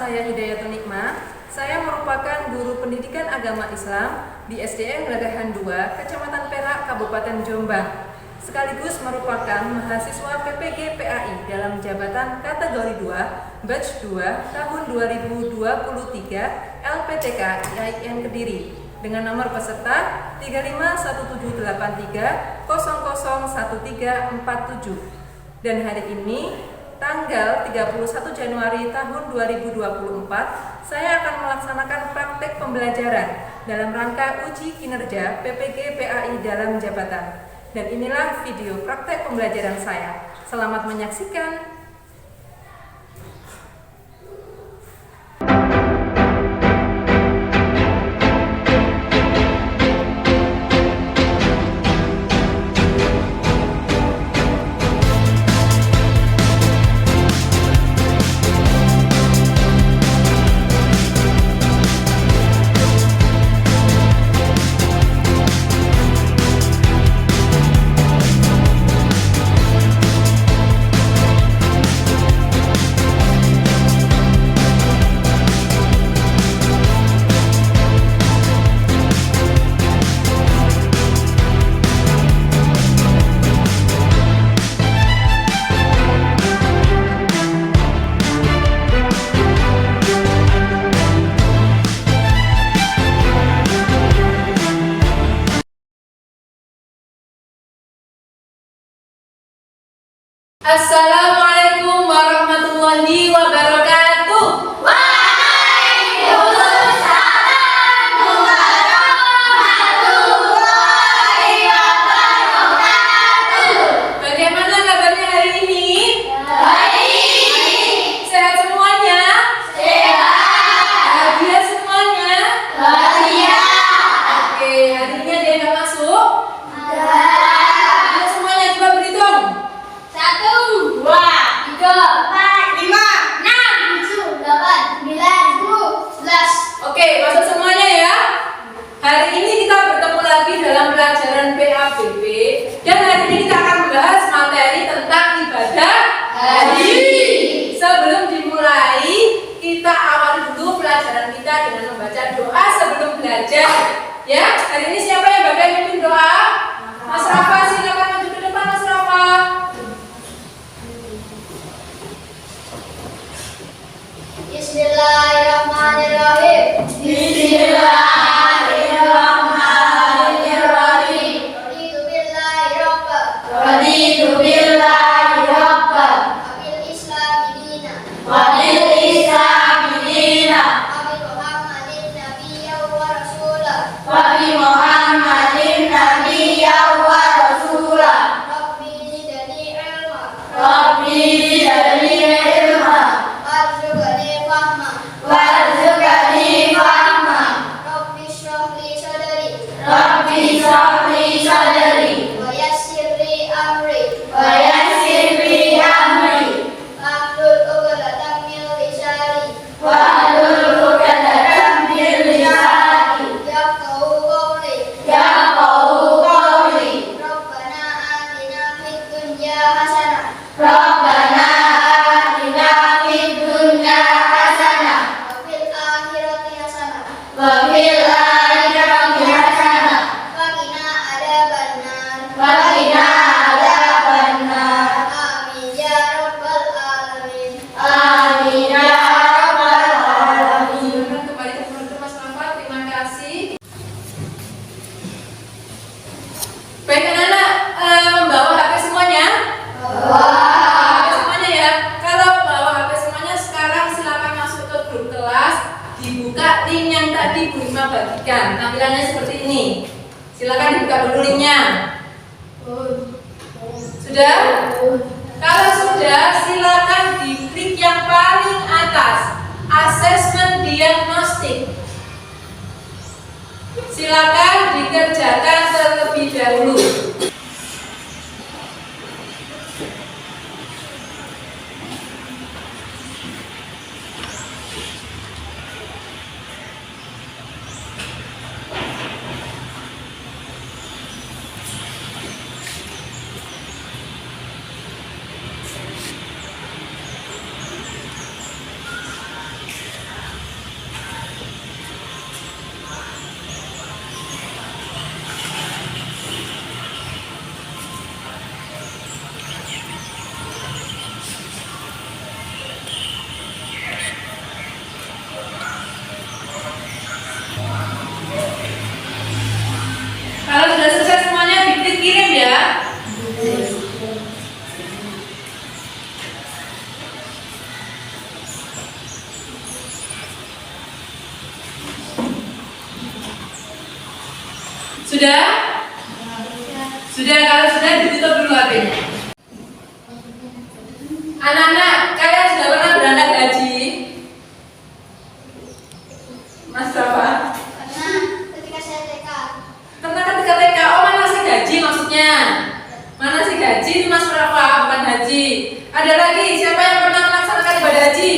saya Hidayatun Nikmah. Saya merupakan guru pendidikan agama Islam di SDN Lagahan 2, Kecamatan Perak, Kabupaten Jombang. Sekaligus merupakan mahasiswa PPG PAI dalam jabatan kategori 2, batch 2, tahun 2023, LPTK IAIN Kediri, dengan nomor peserta 351783001347. Dan hari ini tanggal 31 Januari tahun 2024, saya akan melaksanakan praktek pembelajaran dalam rangka uji kinerja PPG PAI dalam jabatan. Dan inilah video praktek pembelajaran saya. Selamat menyaksikan. Assalamualaikum warahmatullahi wabarakatuh. Waalaikumsalam warahmatullahi wabarakatuh. Bagaimana kabarnya hari ini? Baik. Sehat semuanya? Sehat. Bahagia semuanya? Bahagia. Oke, hari ini ada yang nggak masuk? Ada. Ayo semuanya coba berhitung. 1, 2, 3, 4, 5, 6, 7, 8, 9, 10, 11. Oke, masuk semuanya ya. Hari ini kita bertemu lagi dalam pelajaran PABB, dan hari ini kita akan membahas materi tentang ibadah haji. Sebelum dimulai, kita awali dulu pelajaran kita dengan membaca doa sebelum belajar. Ya, hari ini siapa yang bakal mimpin doa? Mas Rafa, silakan maju ke depan, Mas Rafa. Bismillahirrahmanirrahim. Bismillahirrahmanirrahim. Raditu billahi rabba. Raditu billahi rabba. Wabil islami dina. Wabil islami dina. Wabi Muhammadin nabiyya wa rasulah. Wabi Muhammadin nabiyya wa rasulah. Rabbi zidni ilma. Rabbi zidni ilma. Warzuqni fahma. Warzuqni fahma. Rabbi shrah li sadri. Rabbi shrah li sadri. Wa yassir li amri. Wa yassir li amri. Wahlul 'uqdatam min lisani. Wahlul 'uqdatam min lisani. Yafqahu qawli. Yafqahu qawli. Rabbana atina fid dunya hasanah. Rabbana atina fid dunya hasanah. Wa fil akhirati hasanah. Wa fil akhirati hasanah. Wa qina adzabannar. Wa qina adzabannar. Amin ya rabbal alamin. Amin ya rabbal alamin. Silakan kembali ke penonton Mas Rafa. Terima kasih. Baik anak-anak, membawa HP semuanya? HP semuanya ya. Kalau bawa HP semuanya sekarang silakan masuk ke grup kelas, dibuka link yang tadi Bu Rima bagikan. Tampilannya seperti ini. Silakan dibuka dulu linknya. Sudah? Kalau sudah, silakan diklik yang paling atas, asesmen diagnostik. Silakan dikerjakan terlebih dahulu. Sudah? Sudah, kalau sudah ditutup dulu HP-nya. Anak-anak, kalian sudah pernah berangkat haji? Mas Rafa? Karena ketika saya TK. Pernah ketika TK, oh manasik haji maksudnya. Manasik haji ini Mas Rafa, bukan haji. Ada lagi, siapa yang pernah melaksanakan ibadah haji?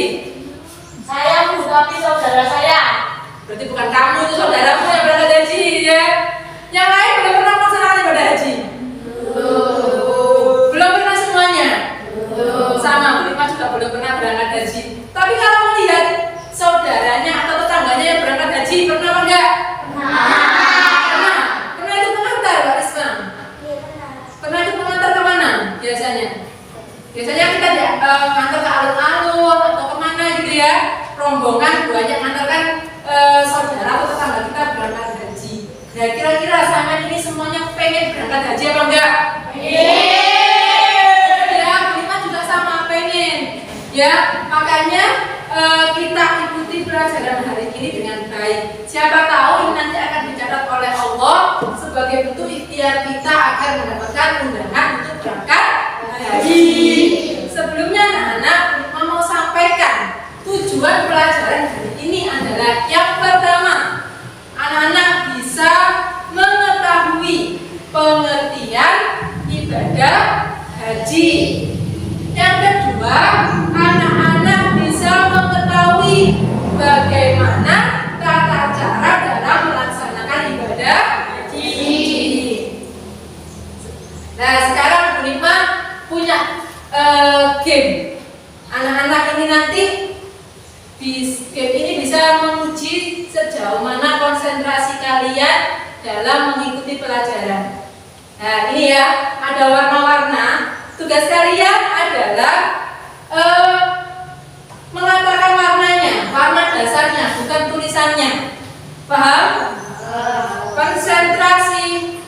Saya Bu, tapi saudara saya. Berarti bukan kamu, itu saudaramu yang berangkat haji ya. Yang lain belum pernah melaksanakan ibadah haji? Belum pernah semuanya? Sama, Bu Rima juga belum pernah berangkat haji. Tapi kalau melihat saudaranya atau tetangganya yang berangkat haji, pernah apa enggak? Pernah. Pernah ikut pengantar, Pak Risma? Pernah ikut pengantar ke mana biasanya? Biasanya kita ngantar ke alun-alun atau kemana gitu ya. Rombongan banyak ngantarkan saudara atau tetangga kita berangkat haji. Nah kira-kira sama ini semuanya pengen berangkat haji apa enggak? Ya, kita juga sama pengen. Ya, makanya kita ikuti pelajaran hari ini dengan baik. Siapa tahu ini nanti akan dicatat oleh Allah sebagai bentuk ikhtiar kita agar mendapatkan undangan untuk berangkat haji. Sebelumnya anak-anak mau sampaikan tujuan pelajaran hari ini adalah yang pertama, anak-anak bisa mengetahui pengertian ibadah haji. Yang kedua, anak-anak bisa mengetahui bagaimana tata cara dalam melaksanakan ibadah haji. Nah, sekarang Bu Rima punya game. Anak-anak ini nanti game ini bisa menguji sejauh mana konsentrasi kalian dalam mengikuti pelajaran. Nah, ini ya, ada warna-warna. Tugas kalian adalah mengatakan warnanya, warna dasarnya, bukan tulisannya. Paham? Konsentrasi.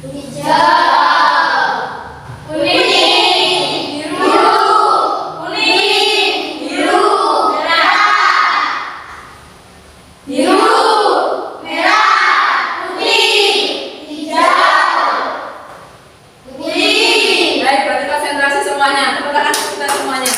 Hijau, kuning, biru, merah, putih, hijau, kuning. Baik, berarti konsentrasi semuanya. Tepuk tangan kita semuanya.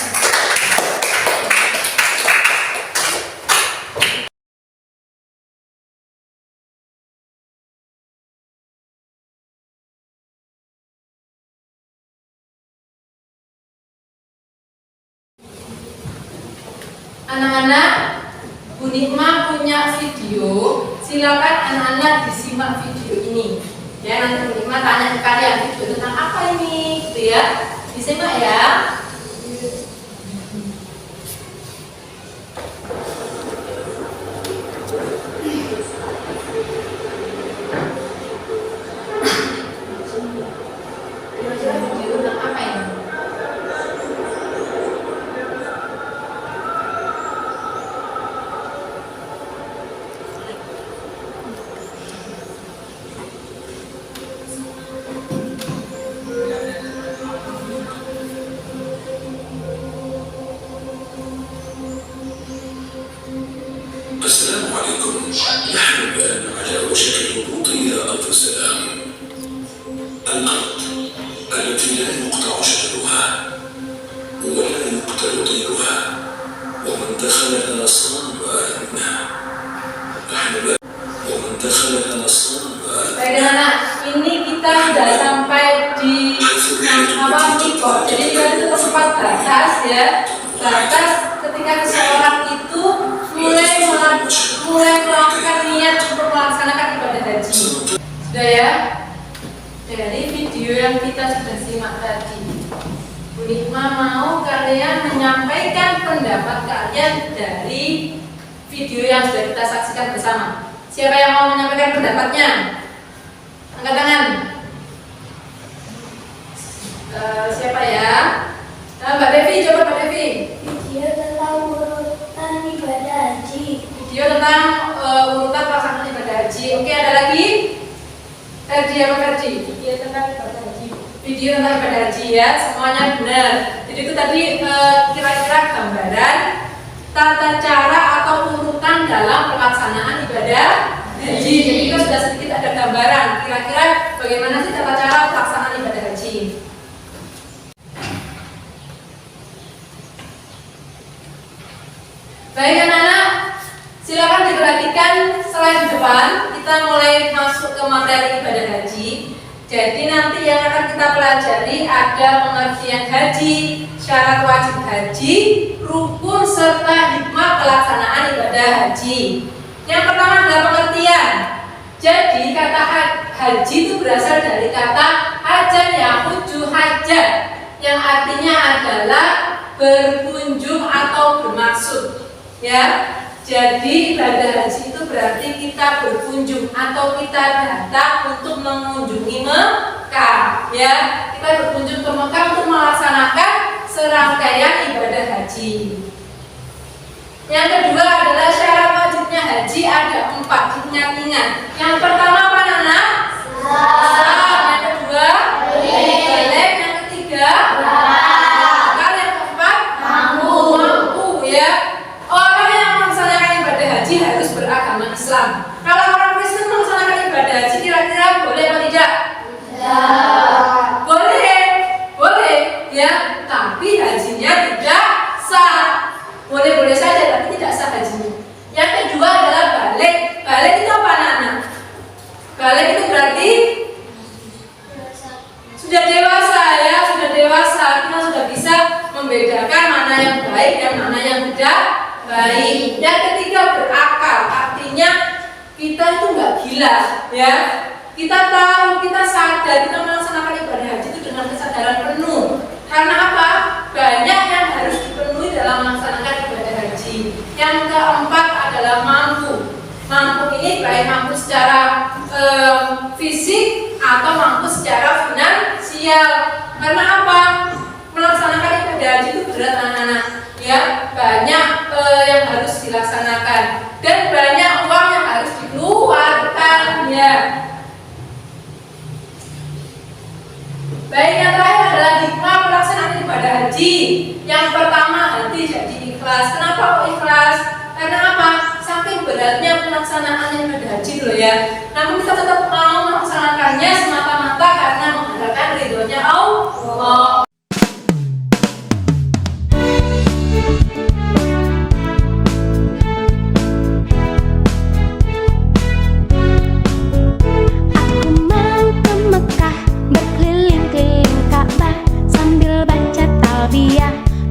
Anak-anak, Bu Nikma punya video. Silakan anak-anak disimak video ini. Ya, nanti Bu Nikma tanya ke kalian video tentang apa ini, gitu ya. Disimak ya. Video tentang apa ini? السلام عليكم. نحن الآن على وشك الهبوط إلى أرض السلام. الأرض التي لا يقطع شجرها ولا يقتل طيرها ومن دخلها صان آمنا. ومن دخلها صان آمنا. Baik anak, ini kita sudah sampai di mikot. Jadi itu tempat batas ya. Batas ketika seseorang itu mulai melakukan niat untuk melaksanakan ibadah haji. Sudah ya? Dari video yang kita sudah simak tadi, Bu Nikma mau kalian menyampaikan pendapat kalian dari video yang sudah kita saksikan bersama. Siapa yang mau menyampaikan pendapatnya? Angkat tangan. Siapa ya? Mbak Devi, coba Mbak Devi. Video tentang urutan ibadah haji. Video tentang urutan pelaksanaan ibadah haji. Oke, ada lagi? Ferdi apa Ferdi? Video tentang ibadah haji. Video tentang ibadah haji ya, semuanya benar. Jadi itu tadi kira-kira gambaran tata cara atau urutan dalam pelaksanaan ibadah haji. Jadi kita sudah sedikit ada gambaran kira-kira bagaimana sih tata cara pelaksanaan ibadah haji. Baik anak-anak, silakan diperhatikan slide depan. Kita mulai masuk ke materi ibadah haji. Jadi nanti yang akan kita pelajari ada pengertian haji, syarat wajib haji, rukun serta hikmah pelaksanaan ibadah haji. Yang pertama adalah pengertian. Jadi kata haji itu berasal dari kata hajan yahuju hajat, yang artinya adalah berkunjung atau bermaksud. Ya, jadi ibadah haji itu berarti kita berkunjung atau kita datang untuk mengunjungi Mekah. Ya, kita berkunjung ke Mekah untuk melaksanakan serangkaian ibadah haji. Yang kedua adalah syarat wajibnya haji ada 4, diingat-ingat. Yang pertama apa Nana? Sah. Yang kedua balik. Yang ketiga yang keempat mampu. Ya. Orang yang melaksanakan ibadah haji harus beragama Islam. Kalau orang Kristen melaksanakan ibadah haji kira-kira boleh atau tidak? Boleh, ya. Tapi hajinya tidak sah. Boleh saja, tapi tidak sah hajinya. Yang kedua adalah balik. Balik itu apa anak-anak? Balik itu berarti sudah dewasa ya, sudah dewasa. Kita sudah bisa membedakan mana yang baik dan mana yang tidak baik. Yang ketiga berakal, artinya kita itu nggak gila, ya. Kita tahu, kita sadar, kita melaksanakan ibadah haji itu dengan kesadaran penuh. Karena apa? Banyak yang harus dipenuhi dalam melaksanakan ibadah haji. Yang keempat adalah mampu. Mampu ini baik mampu secara fisik atau mampu secara finansial. Karena apa? Melaksanakan ibadah haji itu berat anak-anak. Ya, banyak yang harus dilaksanakan dan banyak uang yang harus dikeluarkan ya. Baik, yang terakhir adalah hikmah pelaksanaan ibadah haji. Yang pertama, hati jadi ikhlas. Kenapa kok ikhlas? Karena apa? Saking beratnya pelaksanaan ibadah haji loh ya. Namun kita tetap mau melaksanakannya semata-mata karena mengharapkan ridhonya Allah.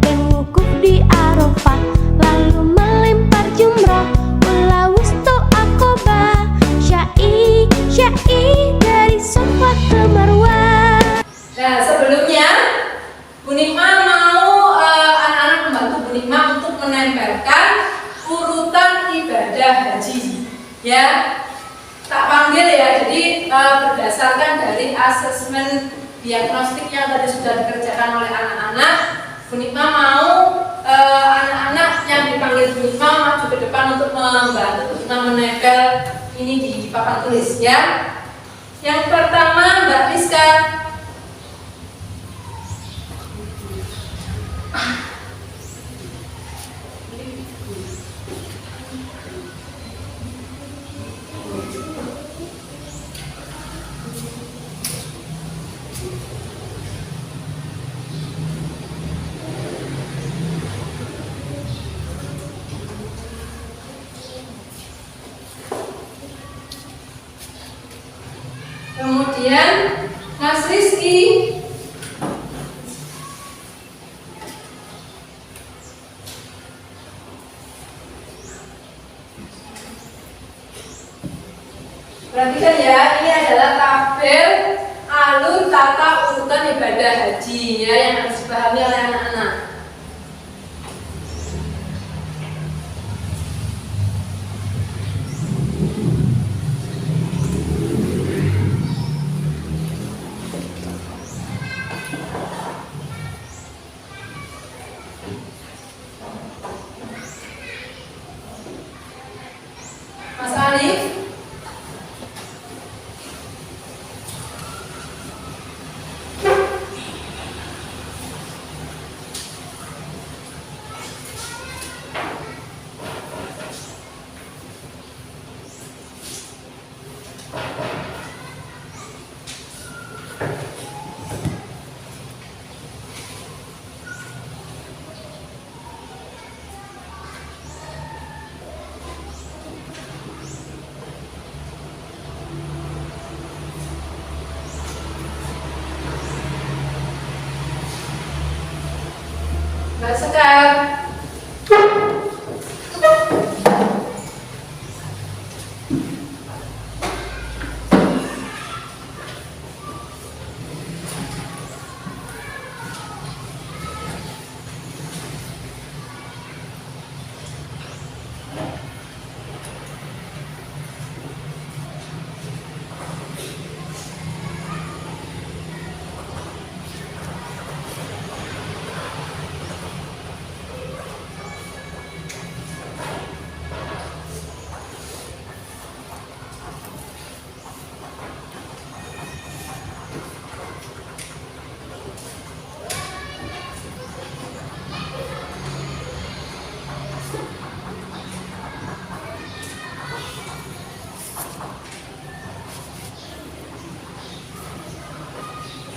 dan wukuf di Arafah, lalu melempar jumrah, ulawus to Aqabah, syai dari Safa ke Marwah. Nah, sebelumnya Bu Nikma mau anak-anak membantu Bu Nikma untuk menempelkan urutan ibadah haji. Ya, tak panggil ya. Jadi berdasarkan dari asesmen diagnostik yang tadi sudah dikerjakan oleh anak-anak, Bu Nikma mau anak-anak yang dipanggil Bu Nikma maju ke depan untuk membantu Bu Nikma menempel ini di papan tulis ya. Yang pertama Mbak Rizka. Kemudian Mas Rizky. Perhatikan ya, ini adalah tabel alur tata urutan ibadah haji ya, yang harus dipahami oleh anak-anak. Mas Arif.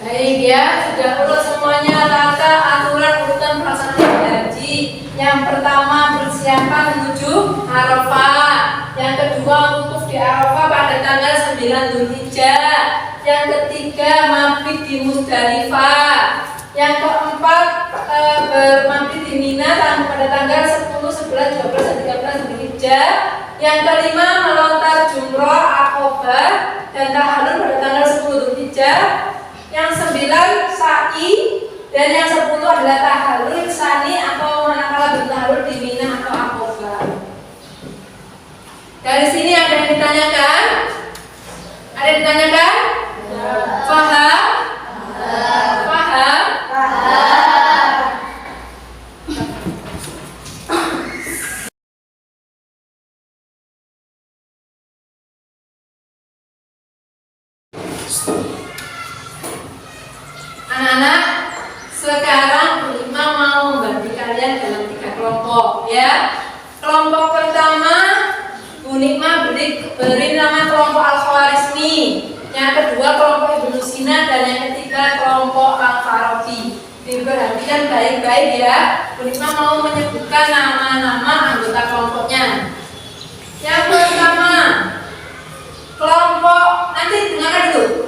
Baik ya, sudah urut semuanya tata aturan urutan pelaksanaan haji. Yang pertama persiapan menuju Arafah. Yang kedua wukuf di Arafah pada tanggal 9 Dzulhijjah. Yang ketiga mabit di Muzdalifah. Yang keempat bermabit di Mina pada tanggal 10, 11, 12, dan 13 Dzulhijjah. Yang kelima melontar jumroh Aqobah dan tahallul pada tanggal 10 Dzulhijjah. Yang 9 sa'i dan yang 10 adalah tahallul sani atau manakala bertahallul di Mina atau Aqobah. Dari sini ada yang ditanyakan? Ada yang ditanyakan? Faham? Faham? Anak-anak, sekarang Bu Ima mau membagi kalian dalam 3 kelompok ya. Kelompok pertama Bu Ima beri nama kelompok Al-Khawarizmi. Yang kedua kelompok Ibnu Sina dan yang ketiga kelompok Al-Farabi. Diperhatikan baik-baik ya. Bu Ima mau menyebutkan nama-nama anggota kelompoknya. Yang pertama kelompok, nanti dengarkan dulu.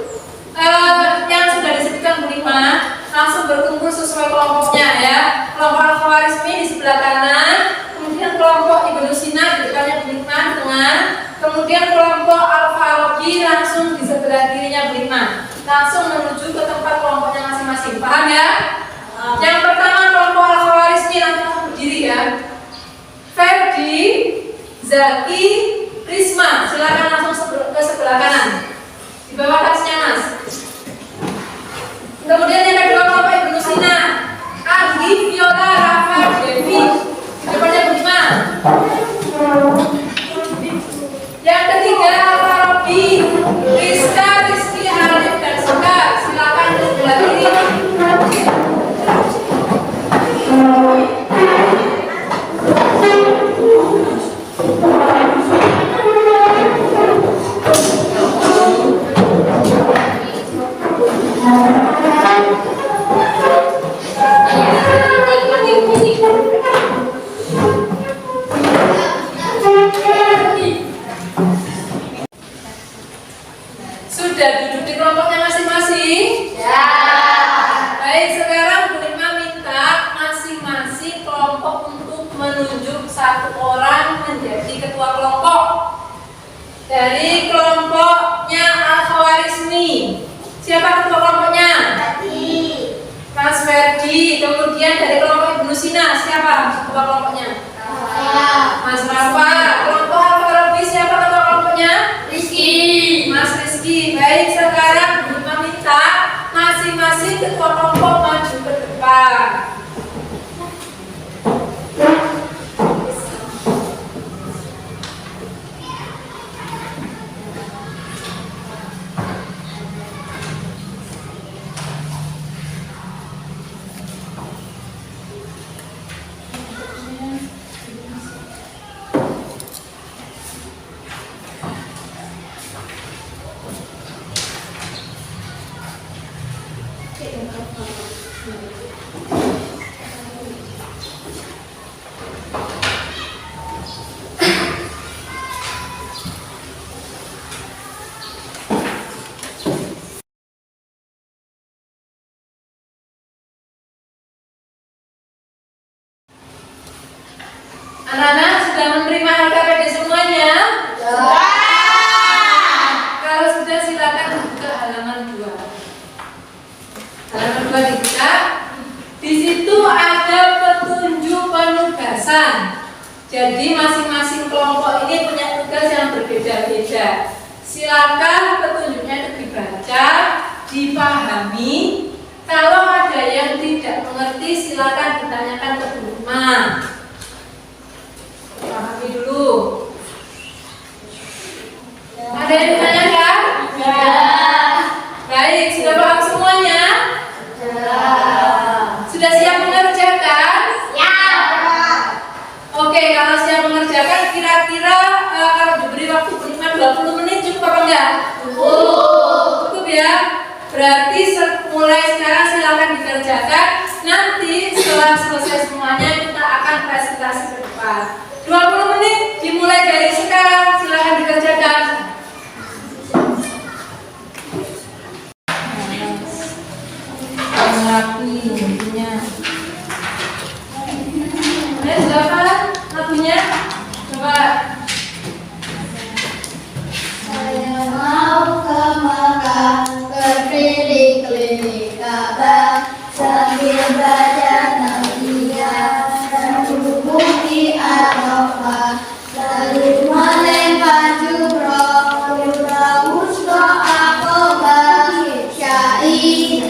Yang sudah disebutkan Bu Ima langsung berkumpul sesuai kelompoknya ya. Kelompok Al-Khawarizmi di sebelah kanan, kemudian kelompok Ibnu Sina di depannya Bu Ima di tengah, kemudian kelompok Al-Farabi langsung di sebelah kirinya Bu Ima. Langsung menuju ke tempat kelompoknya masing-masing. Paham ya? Yang pertama kelompok Al-Khawarizmi langsung berdiri ya. Ferdi, Zaki, Risma, silakan langsung ke sebelah kanan. Di bawah tasnya Mas. Kemudian yang kedua kelompok Ibnu Sina, Agi, Viola, Rafa, Devi. Depannya Bu Ima. Yang ketiga Al-Farabi, Rizka, Rizky, Alif, dan Sekar. Silakan ke sebelah kiri. Sudah duduk di kelompoknya masing-masing? Ya. Baik, sekarang Bu Ima minta masing-masing kelompok untuk menunjuk satu orang menjadi ketua kelompok. Dari kelompoknya Al-Khawarizmi, siapa ketua kelompoknya? Mas Ferdi. Kemudian dari kelompok Ibnu Sina, siapa ketua kelompoknya? Mas Rafa. Kelompok Al-Farabi, siapa ketua kelompoknya? Rizky. Mas Rizky. Baik, sekarang Bu Ima minta masing-masing ketua kelompok maju ke depan. Anak-anak sudah menerima LKPD semuanya? Sudah. Jadi masing-masing kelompok ini punya tugas yang berbeda-beda. Silakan petunjuknya itu dibaca, dipahami. Kalau ada yang tidak mengerti, silakan ditanyakan ke Bu Risma. Pahami dulu. Ada yang ditanyakan? Ya. Baik, sudah paham semuanya? Sudah siap mengerjakan? Ya. Oke, kalau siap mengerjakan, kira-kira kalau diberi waktu minimal 20 menit cukup apa enggak? Cukup ya. Berarti mulai sekarang silakan dikerjakan. Nanti setelah selesai semuanya kita akan presentasi ke depan. 20 menit dimulai dari sekarang, silakan dikerjakan. Rapi lagunya. Silakan lagunya. Coba. Saya mau ke Mekah, berkeliling-keliling Ka'bah, sambil baca tauhid dan duduk di Arafah, lalu melempar jumroh, wusta Aqabah, syai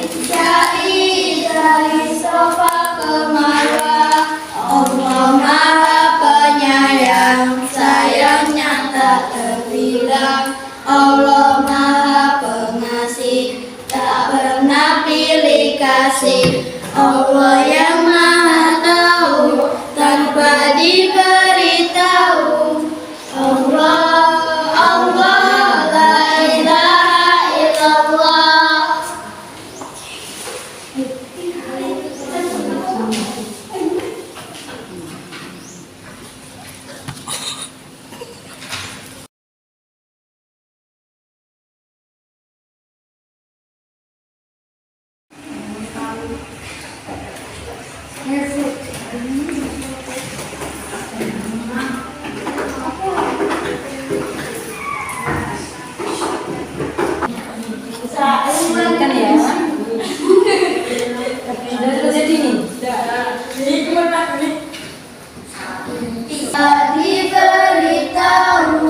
dari Safa ke Marwah. Allah Maha Penyayang, sayangnya tak terbilang. Allah Maha Pengasih, tak pernah pilih kasih. Allah yang Maha Tahu, tanpa diberitahu. Allah, Allah, la ilaha illallah. Kan ya. Sudah selesai ini. Tak diberitahu.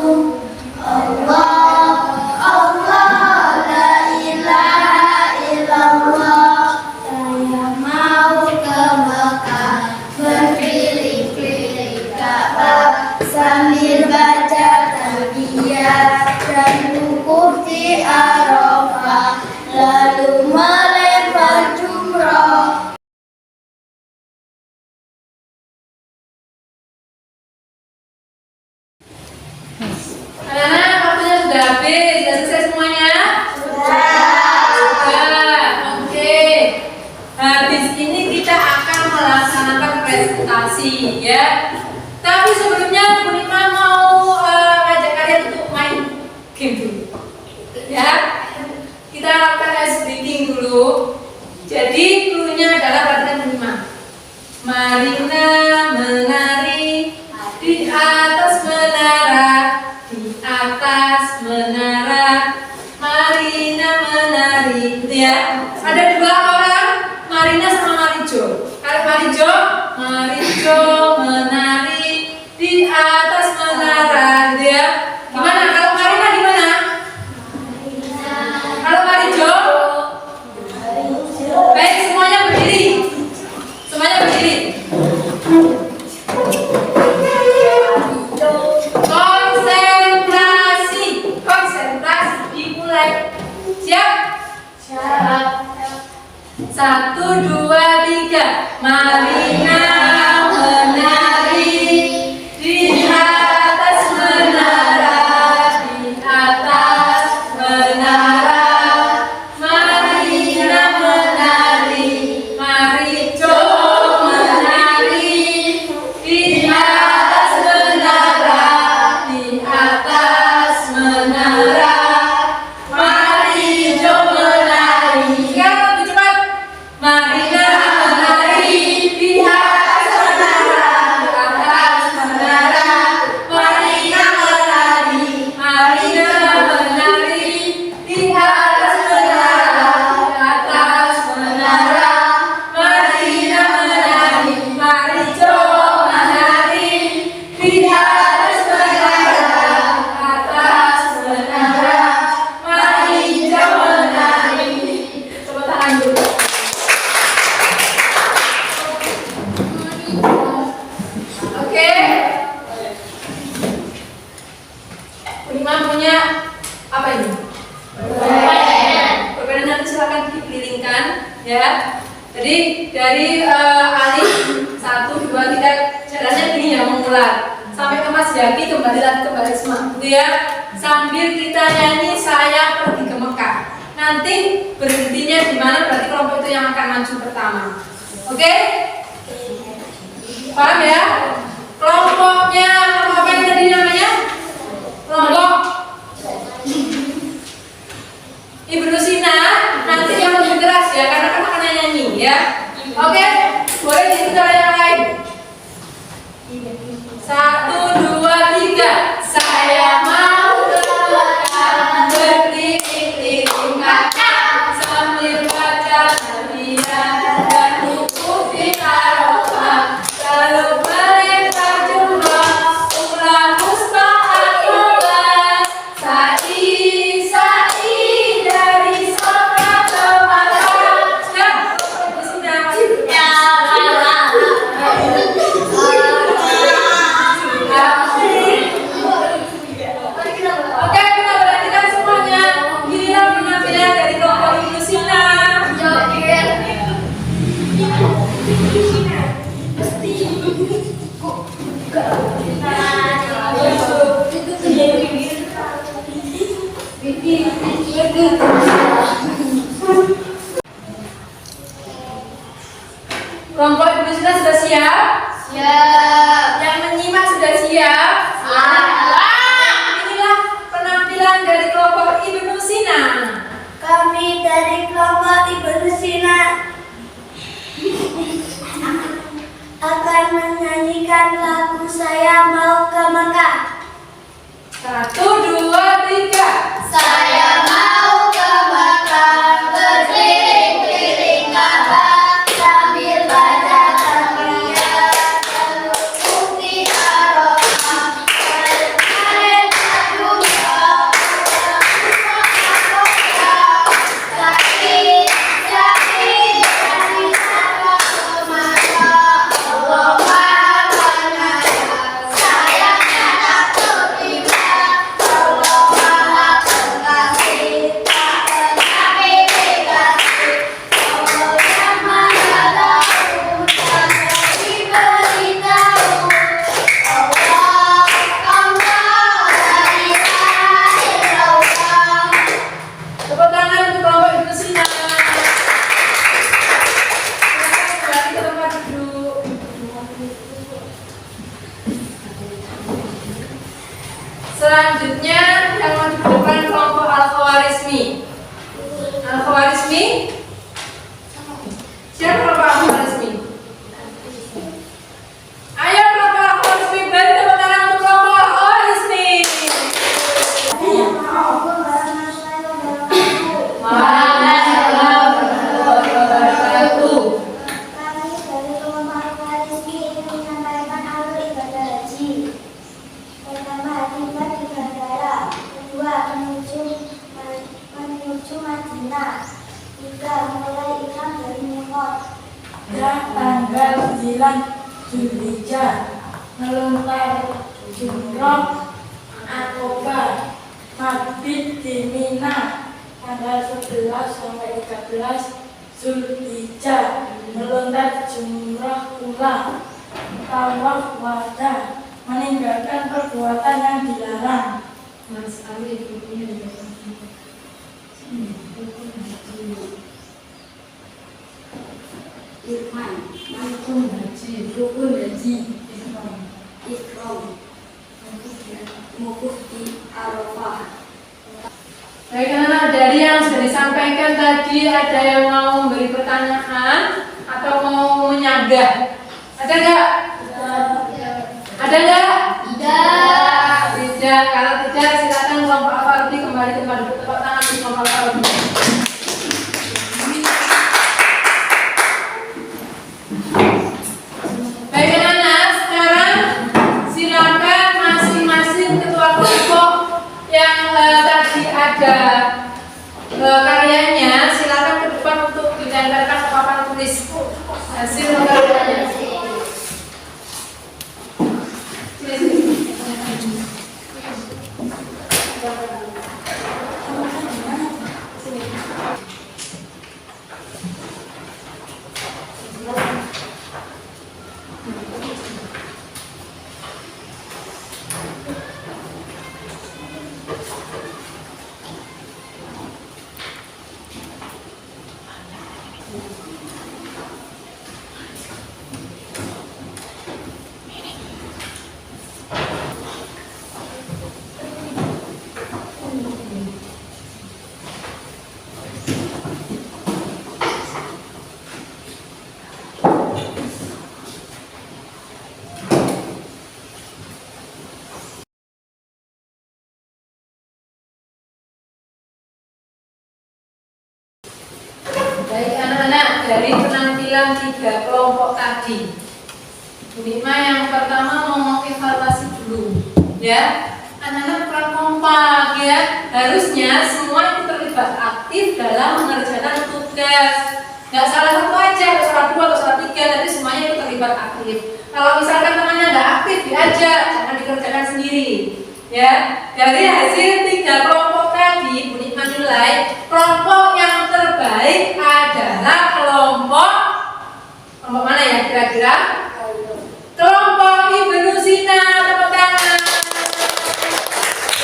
Allah, Allah, la ilaha illallah. Saya mau ke Mekah, berkeliling-keliling Ka'bah, sambil baca talbiyah dan wukuf di Arafah, lalu melempar jumroh. Anak-anak, waktunya sudah habis. Sudah selesai semuanya? Sudah. Oke. Habis ini kita akan melaksanakan presentasi ya. Tapi sebelumnya Bu Risma mau ngajak kalian untuk main game dulu. Ya. Kita lakukan ice breaking dulu. Jadi cluenya adalah perhatikan Bu Risma. Marina menari di atas menara, di atas menara, Marina menari. Gitu ya. Ada dua orang, Marina sama Marijo. Kalau Marijo menari di atas menara. Gitu ya. Gimana? Kalau Marina gimana? Kalau Marijo? Baik, semuanya berdiri. Semuanya berdiri. Konsentrasi dimulai. Siap? Siap. 1, 2, 3. Marina menari di atas menara, di atas menara. Marina menari, Marijo menari di atas menara, di atas menara. Marijo menari. Sekarang lebih cepat. Marina menari di atas namanya apa ini? Permainan nanti silakan dipilihkan ya. Jadi dari alif 1, 2, 3 jalannya gini ya, mengular sampai ke Mas Yaki, kembali lagi ke Mbak Risma gitu ya. Sambil kita nyanyi saya pergi ke Mekah. Nanti berhentinya di mana, berarti kelompok itu yang akan maju pertama. Oke? Paham ya? Kelompoknya kelompok apa yang tadi namanya? Kelompok Ibnu Sina. Nanti yang lebih keras ya, karena kan akan nyanyi ya. Oke? Boleh diikuti yang lain. 1, 2, 3. Saya mau ke Mekah, berkeliling-keliling Mekah, sambil baca tahmiyah dan wukuf di Arafah, lalu melempar jumrah, umrah mustaqabah, sa'i dari Safa ke Marwah. Oke, kita perhatikan semuanya. Inilah penampilan dari kelompok Ibnu Sina. Kelompok Ibnu Sina sudah siap? Siap. Yang menyimak sudah siap? Inilah penampilan dari kelompok Ibnu Sina. Kami dari kelompok Ibnu Sina akan menyanyikan lagu Saya Mau ke Mekah. 1, 2, 3. Saya mau ke Mekah, berkeliling-keliling Ka'bah, sambil baca tahmiyah dan wukuf di Arafah, melempar jumrah, sa'i dari Safa ke Marwah. Allah Maha Pengasih, sayangnya tak terhingga. Allah Maha Pengasih, tak pernah pilih-kasih. Allah yang Maha Tahu, tak diberitahu. Allah, la ilaha illallah. Tepuk tangan untuk kelompok Ibnu Sina. Silakan kembali ke tempat duduk. Selanjutnya yang maju ke depan kelompok Al-Khawarizmi. Al-Khawarizmi? Siapa kelompok Al-Khawarizmi? Ayo kelompok Al-Khawarizmi, beri tepuk tangan untuk kelompok Al-Khawarizmi. Waalaikumsalam warahmatullahi wabarakatuh. Kami dari kelompok Al-Khawarizmi ingin menyampaikan alur ibadah haji. Pertama, tiba di bandara. Kedua, menuju Madinah. Tiga, mulai ihram dari Miqat. Dan tanggal 9 Zulhijjah melontar jumroh Aqobah, mabit di Mina tanggal 11 sampai 13 Zulhijjah, melontar jumroh ulang, tawaf wada, meninggalkan perbuatan yang dilarang. Irman, Mankum Haji, Rukun Haji, Ikram, Mukuf di Arafah. Baik anak-anak, dari yang sudah disampaikan tadi, ada yang mau memberi pertanyaan atau mau menyanggah? Ada nggak? Ada nggak? Tidak. Tidak. Kalau tidak, silakan kelompok Al-Farabi kembali ke tempat duduk. Tepuk tangan di kelompok Al-Farabi. Baik anak-anak, sekarang silakan masing-masing ketua kelompok yang tadi ada karyanya, silakan ke depan untuk digambarkan ke papan tulis hasil karyanya. Sini. dari penampilan 3 kelompok tadi. Bu Nikma yang pertama mau mengevaluasi dulu, ya. Anak-anak kurang kompak, ya. Harusnya semua itu terlibat aktif dalam mengerjakan tugas. Nggak salah satu aja, atau salah 2 atau salah 3, tapi semuanya itu terlibat aktif. Kalau misalkan temannya nggak aktif, diajak, jangan dikerjakan sendiri. Ya, dari hasil 3 kelompok tadi, Bu Nikma nilai kelompok yang terbaik adalah kelompok mana ya kira-kira? Kelompok Ibnu Sina, tepuk tangan.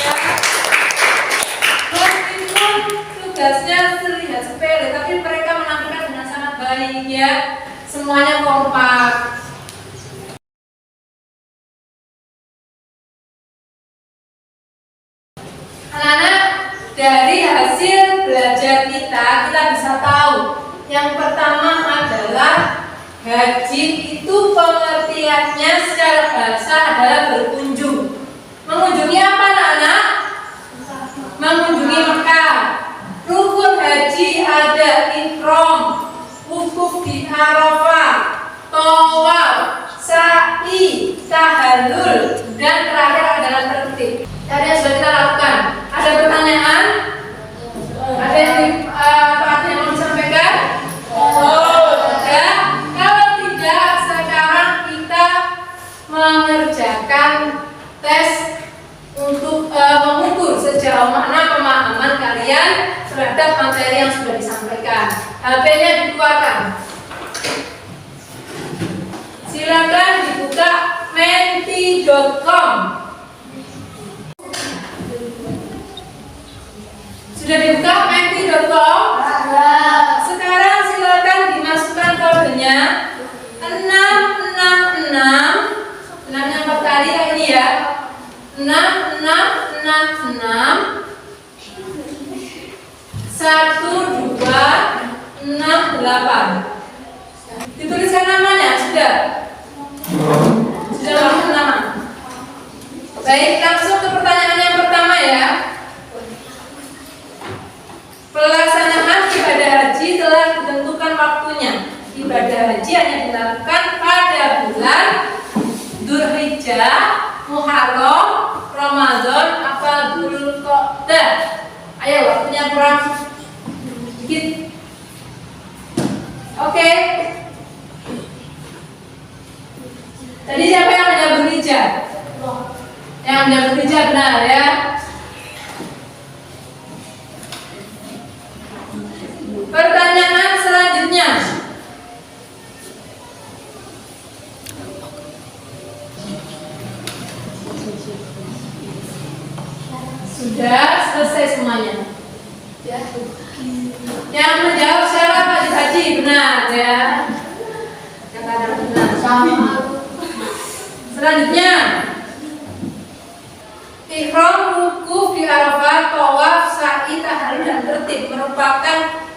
Ya. Meskipun tugasnya terlihat sepele, tapi mereka menampilkan dengan sangat baik, ya. Semuanya kompak. Anak-anak, dari hasil belajar kita bisa tahu yang pertama adalah haji itu pengertiannya secara bahasa adalah berkunjung. Mengunjungi apa anak-anak? Mengunjungi Mekah. Rukun haji ada ihram, wukuf di Arafah, tawaf, sa'i, tahallul, dan terakhir adalah tertib. Tadi yang sudah kita lakukan. Ada pertanyaan? Ada yang mau disampaikan? Oh, tidak. Kalau tidak, sekarang kita mengerjakan tes untuk mengukur sejauh mana pemahaman kalian terhadap materi yang sudah disampaikan. HP-nya dikeluarkan. Silakan dibuka menti.com. Sudah dibuka menti.com? Sekarang silakan dimasukkan kodenya 666. 6 yang 4 kali kayak ini ya. 6666 1268. Dituliskan namanya sudah? Sudah langsung nama. Baik, langsung ke pertanyaan yang pertama ya. Pelaksanaan ibadah haji telah ditentukan waktunya. Ibadah haji hanya dilakukan pada bulan Dzulhijjah, Muharram, Ramadan, apa Dzulqa'dah. Ayo, waktunya kurang dikit. Oke. Tadi siapa yang menjawab Dzulhijjah? Yang menjawab Dzulhijjah benar ya. Pertanyaan selanjutnya. Sudah selesai semuanya. Ya. Yang menjawab siapa Pak Haji? Benar ya. Kata benar. Selanjutnya. Ihram, wukuf di Arafah, tawaf, sa'i, tahallul, dan tertib merupakan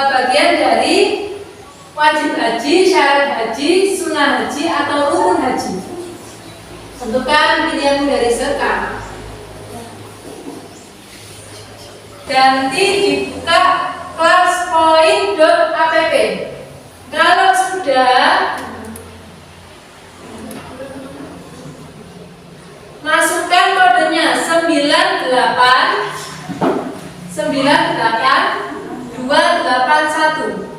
bagian dari wajib haji, syarat haji, sunnah haji, atau rukun haji. Tentukan pilihanmu dari sekarang. Ganti dibuka classpoint.app. Kalau sudah, masukkan kodenya 98 281.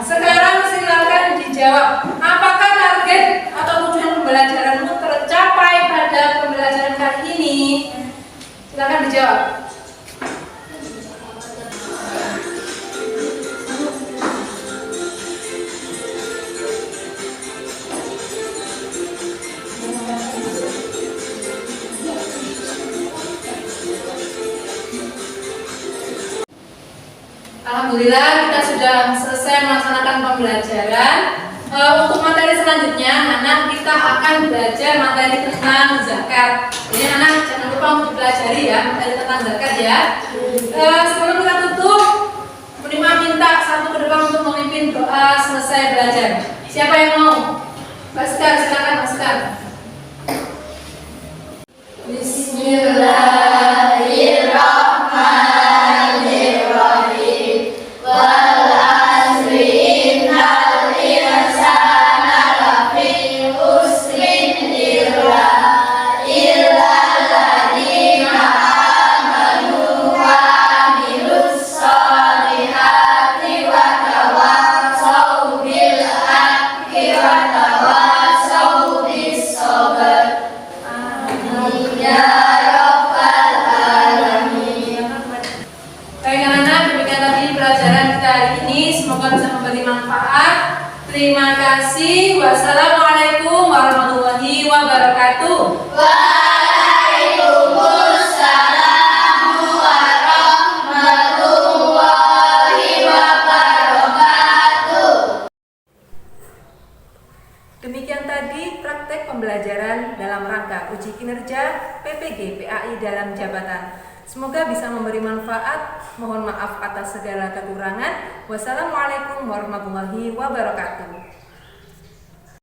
Sekarang silakan dijawab. Apakah target atau tujuan pembelajaranmu tercapai pada pembelajaran kali ini? Silakan dijawab. Alhamdulillah kita sudah selesai melaksanakan pembelajaran. Untuk materi selanjutnya, anak kita akan belajar materi tentang zakat. Jadi anak jangan lupa untuk pelajari ya materi tentang zakat ya. Sebelum kita tutup, Bu Nikma minta satu ke depan untuk memimpin doa selesai belajar. Siapa yang mau? Mbak Sekar, silakan Mbak Sekar. Bismillahirrahmanirrahim. Wal asri Terima kasih. Wassalamualaikum warahmatullahi wabarakatuh. Demikian tadi praktek pembelajaran dalam rangka uji kinerja PPG PAI dalam jabatan. Semoga bisa memberi manfaat. Mohon maaf atas segala kekurangan. Wassalamualaikum warahmatullahi wabarakatuh.